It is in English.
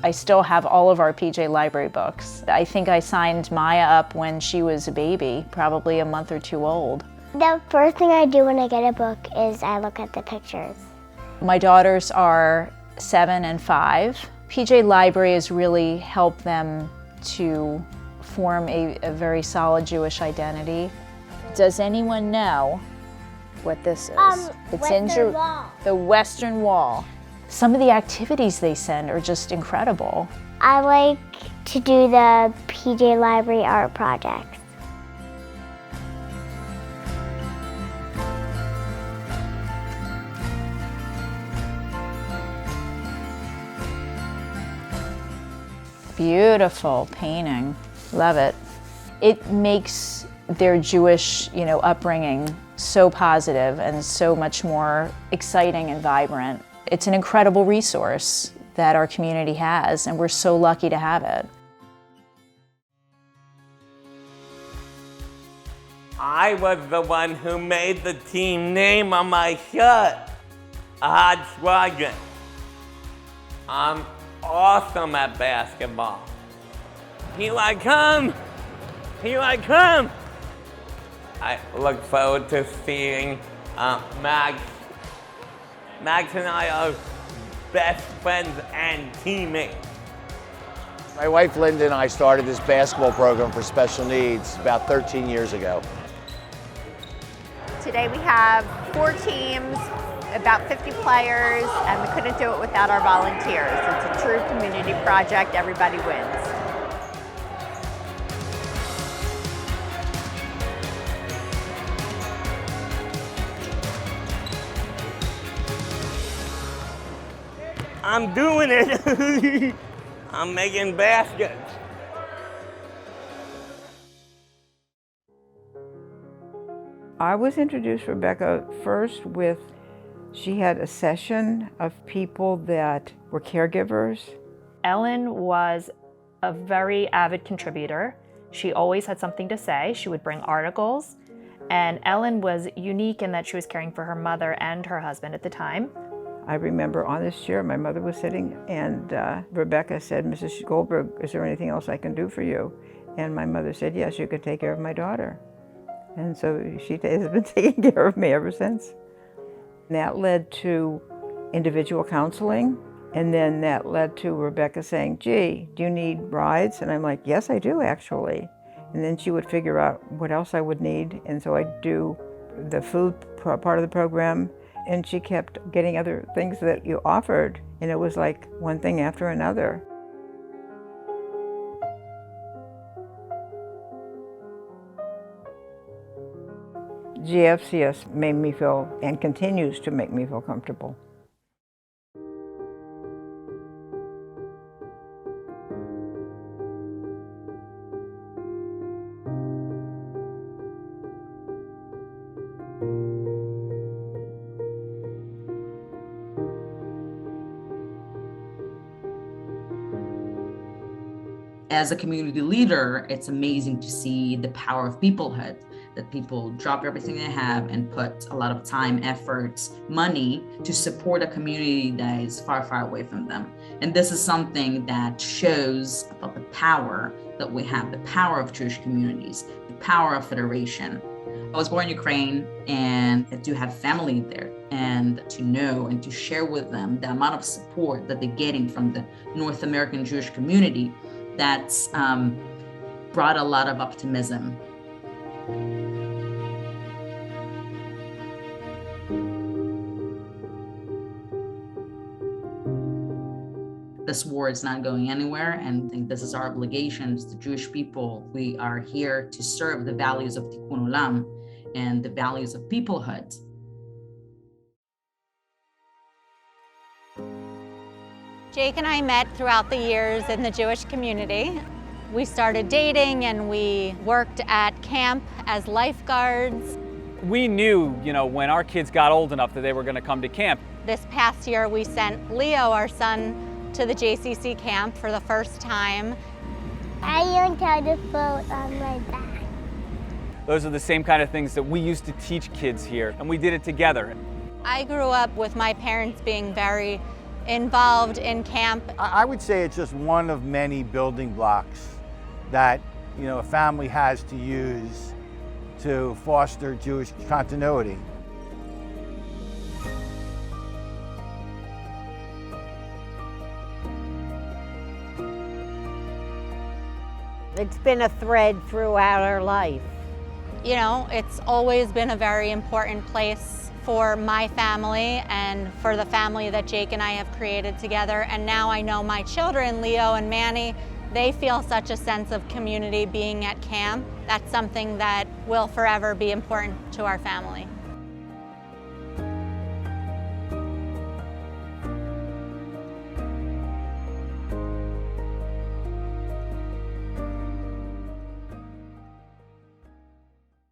I still have all of our PJ Library books. I think I signed Maya up when she was a baby, probably a month or two old. The first thing I do when I get a book is I look at the pictures. My daughters are 7 and 5. PJ Library has really helped them to form a very solid Jewish identity. Does anyone know what this is? It's Western Wall. The Western Wall. Some of the activities they send are just incredible. I like to do the PJ Library art projects. Beautiful painting. Love it. It makes their Jewish, upbringing so positive and so much more exciting and vibrant. It's an incredible resource that our community has, and we're so lucky to have it. I was the one who made the team name on my shirt, Ahad Swagan. I'm awesome at basketball. Here I come! Here I come! I look forward to seeing Max. Max and I are best friends and teammates. My wife Linda and I started this basketball program for special needs about 13 years ago. Today we have 4 teams, about 50 players, and we couldn't do it without our volunteers. It's a true community project. Everybody wins. I'm doing it. I'm making baskets. I was introduced to Rebecca first with, she had a session of people that were caregivers. Ellen was a very avid contributor. She always had something to say. She would bring articles. And Ellen was unique in that she was caring for her mother and her husband at the time. I remember on this chair, my mother was sitting, and Rebecca said, "Mrs. Goldberg, is there anything else I can do for you?" And my mother said, "Yes, you could take care of my daughter." And so she has been taking care of me ever since. And that led to individual counseling, and then that led to Rebecca saying, "Gee, do you need rides?" And I'm like, "Yes, I do, actually." And then she would figure out what else I would need, and so I'd do the food part of the program. And she kept getting other things that you offered, and it was like one thing after another. JFCS made me feel, and continues to make me feel comfortable. As a community leader, it's amazing to see the power of peoplehood, that people drop everything they have and put a lot of time, effort, money to support a community that is far, far away from them. And this is something that shows about the power that we have, the power of Jewish communities, the power of federation. I was born in Ukraine, and I do have family there, and to know and to share with them the amount of support that they're getting from the North American Jewish community, that's brought a lot of optimism. This war is not going anywhere, and I think this is our obligation as the Jewish people. We are here to serve the values of Tikkun Olam and the values of peoplehood. Jake and I met throughout the years in the Jewish community. We started dating and we worked at camp as lifeguards. We knew, when our kids got old enough that they were going to come to camp. This past year we sent Leo, our son, to the JCC camp for the first time. I learned how to float on my back. Those are the same kind of things that we used to teach kids here, and we did it together. I grew up with my parents being very involved in camp. I would say it's just one of many building blocks that a family has to use to foster Jewish continuity. It's been a thread throughout our life. You know, it's always been a very important place for my family and for the family that Jake and I have created together. And now I know my children, Leo and Manny, they feel such a sense of community being at camp. That's something that will forever be important to our family.